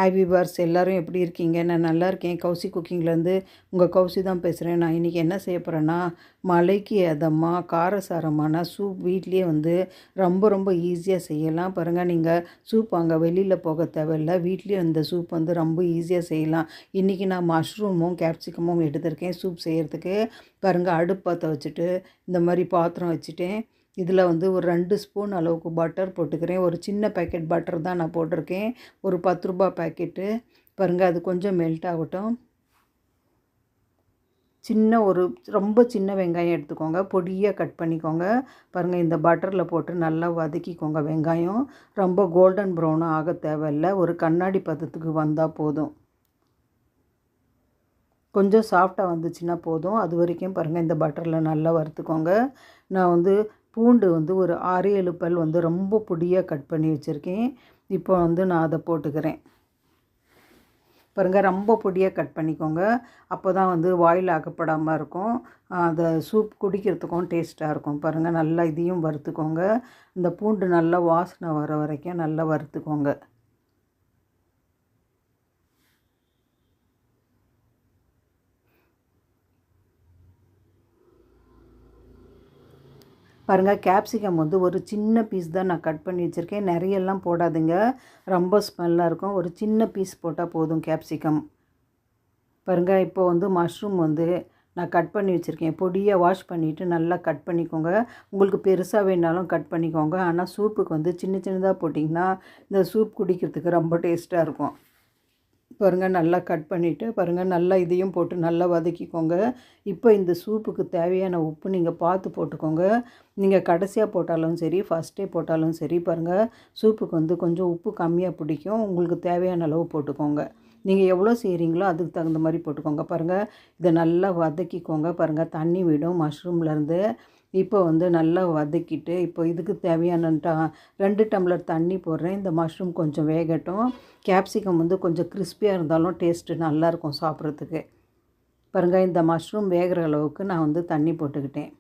Hi viewers, எல்லோரும் எப்படி இருக்கீங்க? நான் நல்லா இருக்கேன். கௌசி குக்கிங்லேருந்து உங்கள் கௌசி தான் பேசுகிறேன். நான் இன்றைக்கி என்ன செய்ய போகிறேன்னா, மலைக்கு எதமாக காரசாரமான சூப் வீட்லேயே ரொம்ப ரொம்ப ஈஸியாக செய்யலாம். பாருங்கள், நீங்கள் சூப் அங்கே வெளியில் போக தேவையில்லை. வீட்லேயே இந்த சூப் ரொம்ப ஈஸியாக செய்யலாம். இன்றைக்கி நான் மஷ்ரூமும் கேப்சிகமும் எடுத்திருக்கேன் சூப் செய்கிறதுக்கு. பாருங்கள், அடுப்பு பற்ற வச்சுட்டு இந்த மாதிரி பாத்திரம் வச்சுட்டேன். இதில் ஒரு 2 ஸ்பூன் அளவுக்கு பட்டர் போட்டுக்கிறேன். ஒரு சின்ன பேக்கெட் பட்டர் தான் நான் போட்டிருக்கேன். ஒரு 10 ரூபாய் பேக்கெட்டு. பாருங்கள், அது கொஞ்சம் மெல்ட் ஆகட்டும். ரொம்ப சின்ன வெங்காயம் எடுத்துக்கோங்க, பொடியாக கட் பண்ணிக்கோங்க. பாருங்கள், இந்த பட்டரில் போட்டு நல்லா வதக்கிக்கோங்க. வெங்காயம் ரொம்ப கோல்டன் ப்ரௌனாக ஆக தேவையில்லை, ஒரு கண்ணாடி பதத்துக்கு வந்தால் போதும். கொஞ்சம் சாஃப்டாக வந்துச்சுன்னா போதும். அது வரைக்கும் பாருங்கள், இந்த பட்டரில் நல்லா வறுத்துக்கோங்க. நான் பூண்டு ஒரு 6-7 பல் ரொம்ப பொடியாக கட் பண்ணி வச்சுருக்கேன். இப்போ நான் அதை போட்டுக்கிறேன். பாருங்கள், ரொம்ப பொடியாக கட் பண்ணிக்கோங்க. அப்போ தான் வாயில் அகப்படாமல் இருக்கும். அந்த சூப் குடிக்கிறதுக்கும் டேஸ்ட்டாக இருக்கும். பாருங்கள், நல்லா இதையும் வறுத்துக்கோங்க. இந்த பூண்டு நல்லா வாசனை வர வரைக்கும் நல்லா வறுத்துக்கோங்க. பாருங்கள், கேப்சிகம் ஒரு சின்ன பீஸ் தான் நான் கட் பண்ணி வச்சுருக்கேன். நிறையெல்லாம் போடாதுங்க, ரொம்ப ஸ்மெல்லாக இருக்கும். ஒரு சின்ன பீஸ் போட்டால் போதும் கேப்சிகம். பாருங்கள், இப்போ மஷ்ரூம் நான் கட் பண்ணி வச்சுருக்கேன். பொடியாக வாஷ் பண்ணிவிட்டு நல்லா கட் பண்ணிக்கோங்க. உங்களுக்கு பெருசாக வேணாலும் கட் பண்ணிக்கோங்க. ஆனால் சூப்புக்கு சின்ன சின்னதாக போட்டிங்கன்னா இந்த சூப் குடிக்கிறதுக்கு ரொம்ப டேஸ்ட்டாக இருக்கும். பாருங்கள், நல்லா கட் பண்ணிவிட்டு பாருங்கள், நல்லா இதையும் போட்டு நல்லா வதக்கிக்கோங்க. இப்போ இந்த சூப்புக்கு தேவையான உப்பு நீங்கள் பார்த்து போட்டுக்கோங்க. நீங்கள் கடைசியாக போட்டாலும் சரி, ஃபஸ்ட்டே போட்டாலும் சரி. பாருங்கள், சூப்புக்கு கொஞ்சம் உப்பு கம்மியாக பிடிக்கும். உங்களுக்கு தேவையான அளவு போட்டுக்கோங்க. நீங்கள் எவ்வளோ செய்கிறீங்களோ அதுக்கு தகுந்த மாதிரி போட்டுக்கோங்க. பாருங்கள், இதை நல்லா வதக்கிக்கோங்க. பாருங்கள், தண்ணி விடும் மஷ்ரூம்லேருந்து. இப்போ நல்லா வதக்கிட்டு இப்போ இதுக்கு தேவையான 2 டம்ளர் தண்ணி போடுறேன். இந்த மஷ்ரூம் கொஞ்சம் வேகட்டும். கேப்சிகம் கொஞ்சம் கிறிஸ்பியாக இருந்தாலும் டேஸ்ட்டு நல்லாயிருக்கும் சாப்பிட்றதுக்கு. பாருங்கள், இந்த மஷ்ரூம் வேகிற அளவுக்கு நான் தண்ணி போட்டுக்கிட்டேன்.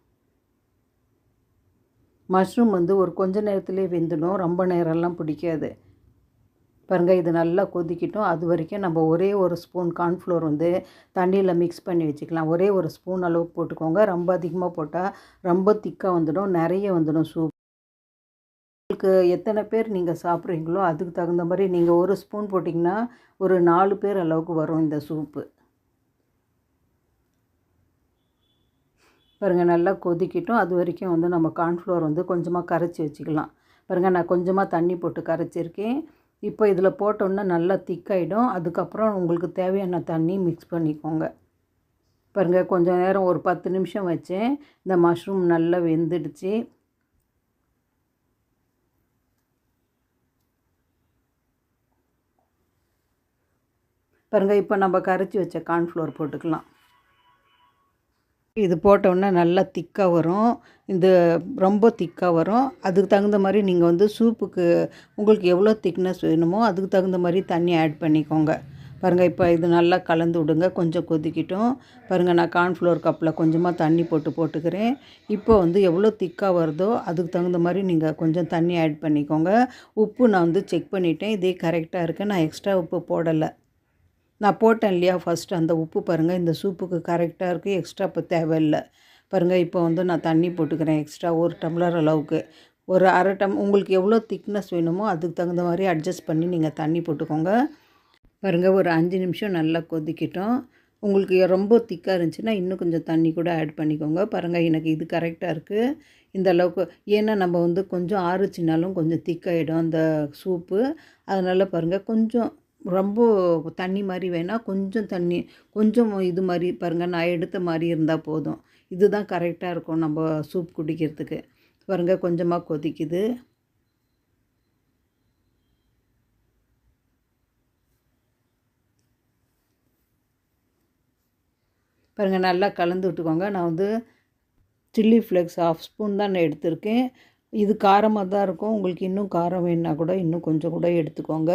மஷ்ரூம் ஒரு கொஞ்ச நேரத்துலேயே வெந்துடும், ரொம்ப நேரம்லாம் பிடிக்காது. பாருங்கள், இது நல்லா கொதிக்கட்டும். அது வரைக்கும் நம்ம ஒரே ஒரு ஸ்பூன் கார்ன்ஃப்ளோர் தண்ணியில் மிக்ஸ் பண்ணி வச்சுக்கலாம். ஒரே ஒரு ஸ்பூன் அளவுக்கு போட்டுக்கோங்க. ரொம்ப அதிகமாக போட்டால் ரொம்ப திக்காக வந்துடும், நிறைய வந்துடும் சூப். உங்களுக்கு எத்தனை பேர் நீங்கள் சாப்பிட்றீங்களோ அதுக்கு தகுந்த மாதிரி நீங்கள் ஒரு ஸ்பூன் போட்டிங்கன்னா ஒரு 4 பேர் அளவுக்கு வரும் இந்த சூப்பு. பாருங்கள், நல்லா கொதிக்கட்டும். அது வரைக்கும் நம்ம கார்ன்ஃப்ளோர் கொஞ்சமாக கரைச்சி வச்சுக்கலாம். பாருங்கள், நான் கொஞ்சமாக தண்ணி போட்டு கரைச்சிருக்கேன். இப்போ இதில் போட்டோன்னா நல்லா திக்காயிடும். அதுக்கப்புறம் உங்களுக்கு தேவையான தண்ணி மிக்ஸ் பண்ணிக்கோங்க. பாருங்கள், கொஞ்சம் நேரம் ஒரு 10 நிமிஷம் வச்சேன். இந்த மஷ்ரூம் நல்லா வெந்துடுச்சு. பாருங்கள், இப்போ நம்ம கரைச்சி வச்ச கார்ன்ஃப்ளோர் போட்டுக்கலாம். இது போட்டோன்னா நல்லா திக்காக வரும். ரொம்ப திக்காக வரும். அதுக்கு தகுந்த மாதிரி நீங்கள் சூப்புக்கு உங்களுக்கு எவ்வளோ திக்னஸ் வேணுமோ அதுக்கு தகுந்த மாதிரி தண்ணி ஆட் பண்ணிக்கோங்க. பாருங்கள், இப்போ இது நல்லா கலந்து விடுங்க. கொஞ்சம் கொதிக்கட்டும். பாருங்கள், நான் கார்ன்ஃப்ளோர் கப்பில் கொஞ்சமாக தண்ணி போட்டுக்கிறேன். இப்போ எவ்வளோ திக்காக வருதோ அதுக்கு தகுந்த மாதிரி நீங்கள் கொஞ்சம் தண்ணி ஆட் பண்ணிக்கோங்க. உப்பு நான் செக் பண்ணிவிட்டேன். இதே கரெக்டாக இருக்குது. நான் எக்ஸ்ட்ரா உப்பு போடலை. நான் போட்டேன் இல்லையா ஃபஸ்ட்டு, அந்த உப்பு பாருங்கள் இந்த சூப்புக்கு கரெக்டாக இருக்குது. எக்ஸ்ட்ரா இப்போ தேவையில்லை. பாருங்கள், இப்போ நான் தண்ணி போட்டுக்கிறேன் எக்ஸ்ட்ரா 1 டம்ளர் அளவுக்கு. ஒரு அரை உங்களுக்கு எவ்வளோ திக்னஸ் வேணுமோ அதுக்கு தகுந்த மாதிரி அட்ஜஸ்ட் பண்ணி நீங்கள் தண்ணி போட்டுக்கோங்க. பாருங்கள், ஒரு 5 நிமிஷம் நல்லா கொதிக்கட்டும். உங்களுக்கு ரொம்ப திக்காக இருந்துச்சுன்னா இன்னும் கொஞ்சம் தண்ணி கூட ஆட் பண்ணிக்கோங்க. பாருங்கள், எனக்கு இது கரெக்டாக இருக்குது இந்த அளவுக்கு. ஏன்னா நம்ம கொஞ்சம் ஆறுச்சினாலும் கொஞ்சம் திக்காகிடும் அந்த சூப்பு. அதனால் பாருங்கள், கொஞ்சம் ரொம்ப தண்ணி மாதிரி வேணால் கொஞ்சம் தண்ணி, கொஞ்சம் இது மாதிரி பாருங்கள், நான் எடுத்த மாதிரி இருந்தால் போதும். இதுதான் கரெக்டாக இருக்கும் நம்ம சூப் குடிக்கிறதுக்கு. பாருங்கள், கொஞ்சமாக கொதிக்குது. பாருங்கள், நல்லா கலந்து விட்டுக்கோங்க. நான் சில்லி ஃப்ளேக்ஸ் 1/2 ஸ்பூன் தான் நான் எடுத்திருக்கேன். இது காரமாக தான் இருக்கும். உங்களுக்கு இன்னும் காரம் வேணுன்னா கூட இன்னும் கொஞ்சம் கூட எடுத்துக்கோங்க.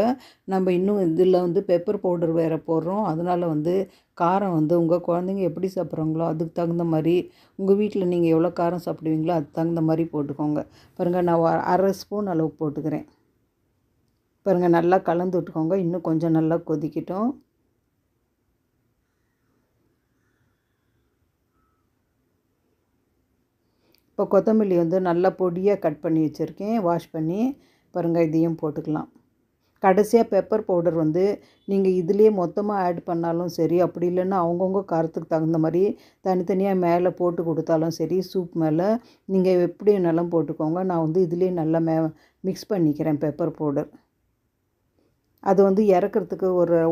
நம்ம இன்னும் இதில் பெப்பர் பவுடர் வேறு போடுறோம். அதனால் காரம் உங்கள் குழந்தைங்க எப்படி சாப்பிட்றாங்களோ அதுக்கு தகுந்த மாதிரி, உங்கள் வீட்டில் நீங்கள் எவ்வளோ காரம் சாப்பிடுவீங்களோ அதுக்கு தகுந்த மாதிரி போட்டுக்கோங்க. பாருங்கள், நான் 1/2 ஸ்பூன் அளவு போட்டுக்கிறேன். பாருங்கள் நல்லா கலந்து விட்டுக்கோங்க. இன்னும் கொஞ்சம் நல்லா கொதிக்கட்டும். இப்போ கொத்தமல்லி வந்து நல்லா பொடியாக கட் பண்ணி வச்சுருக்கேன், வாஷ் பண்ணி. பாருங்கள் இதையும் போட்டுக்கலாம். கடைசியாக பெப்பர் பவுடர் வந்து நீங்கள் இதிலே மொத்தமாக ஆட் பண்ணாலும் சரி, அப்படி இல்லைன்னா அவங்கவுங்க காரத்துக்கு தகுந்த மாதிரி தனித்தனியாக மேலே போட்டு கொடுத்தாலும் சரி, சூப் மேலே நீங்கள் எப்படி வேணாலும் போட்டுக்கோங்க. நான் வந்து இதிலே நல்லா மிக்ஸ் பண்ணிக்கிறேன் பெப்பர் பவுடர். அது வந்து இறக்கிறதுக்கு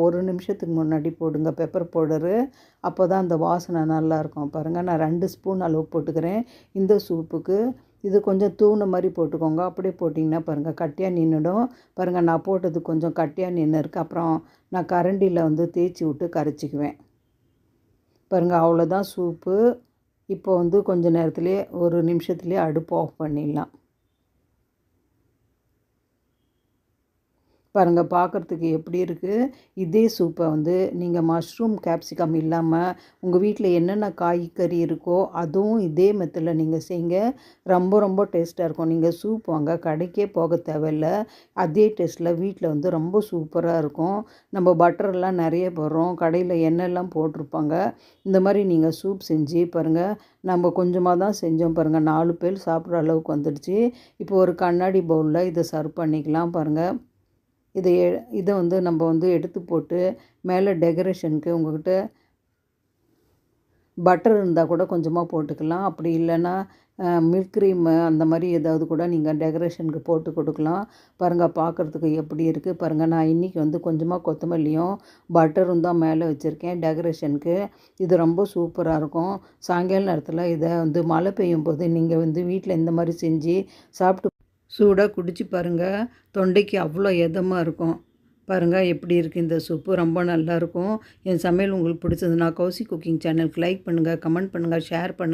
ஒரு நிமிஷத்துக்கு முன்னாடி போடுங்க பெப்பர் பவுடரு. அப்போ தான் அந்த வாசனை நல்லாயிருக்கும். பாருங்கள் நான் 2 ஸ்பூன் அளவு போட்டுக்கிறேன் இந்த சூப்புக்கு. இது கொஞ்சம் தூண மாதிரி போட்டுக்கோங்க. அப்படியே போட்டிங்கன்னா பாருங்கள் கட்டியாக நின்றுடும். பாருங்கள் நான் போட்டது கொஞ்சம் கட்டியாக நின்று இருக்குது. அப்புறம் நான் கரண்டியில் வந்து தேய்ச்சி விட்டு கரைச்சிக்குவேன். பாருங்கள் அவ்வளோதான் சூப்பு. இப்போ வந்து கொஞ்சம் நேரத்துலேயே ஒரு நிமிஷத்துலேயே அடுப்பு ஆஃப் பண்ணிடலாம். பாருங்கள் பார்க்குறதுக்கு எப்படி இருக்குது. இதே சூப்பை வந்து நீங்கள் மஷ்ரூம் கேப்சிகம் இல்லாமல் உங்கள் வீட்டில் என்னென்ன காய்கறி இருக்கோ அதுவும் இதே மெத்தடில் நீங்கள் செய்யுங்க. ரொம்ப ரொம்ப டேஸ்ட்டாக இருக்கும். நீங்கள் சூப் வாங்க கடைக்கே போக தேவையில்ல. அதே டேஸ்ட்டில் வீட்டில் வந்து ரொம்ப சூப்பராக இருக்கும். நம்ம பட்டரெல்லாம் நிறைய போடுறோம், கடையில் எண்ணெய்லாம் போட்டிருப்பாங்க. இந்த மாதிரி நீங்கள் சூப் செஞ்சு பாருங்கள். நம்ம கொஞ்சமாக தான் செஞ்சோம் பாருங்கள், 4 பேர் சாப்பிட்ற அளவுக்கு வந்துடுச்சு. இப்போ ஒரு கண்ணாடி பவுலில் இதை சர்வ் பண்ணிக்கலாம். பாருங்கள் இதை வந்து நம்ம வந்து எடுத்து போட்டு மேலே டெக்கரேஷனுக்கு உங்கள்கிட்ட பட்டர் இருந்தால் கூட கொஞ்சமாக போட்டுக்கலாம். அப்படி இல்லைன்னா மில்க் க்ரீம் அந்த மாதிரி ஏதாவது கூட நீங்கள் டெக்கரேஷனுக்கு போட்டு கொடுக்கலாம். பாருங்கள் பார்க்குறதுக்கு எப்படி இருக்குது. பாருங்கள் நான் இன்றைக்கி வந்து கொஞ்சமாக கொத்தமல்லியும் பட்டரும் தான் மேலே வச்சுருக்கேன் டெக்கரேஷனுக்கு. இது ரொம்ப சூப்பராக இருக்கும். சாயங்கால நேரத்தில் இதை வந்து மழை பெய்யும் போது நீங்கள் வந்து வீட்டில் இந்த மாதிரி செஞ்சு சாப்பிட்டு சூடாக குடிச்சு பாருங்கள். தொண்டைக்கு அவ்வளோ இதமாக இருக்கும். பாருங்கள் எப்படி இருக்குது இந்த சூப்பு. ரொம்ப நல்லாயிருக்கும். என் சமையல் உங்களுக்கு பிடிச்சதுன்னா கௌசி குக்கிங் சேனலுக்கு லைக் பண்ணுங்கள், கமெண்ட் பண்ணுங்கள், ஷேர் பண்ணுங்கள்.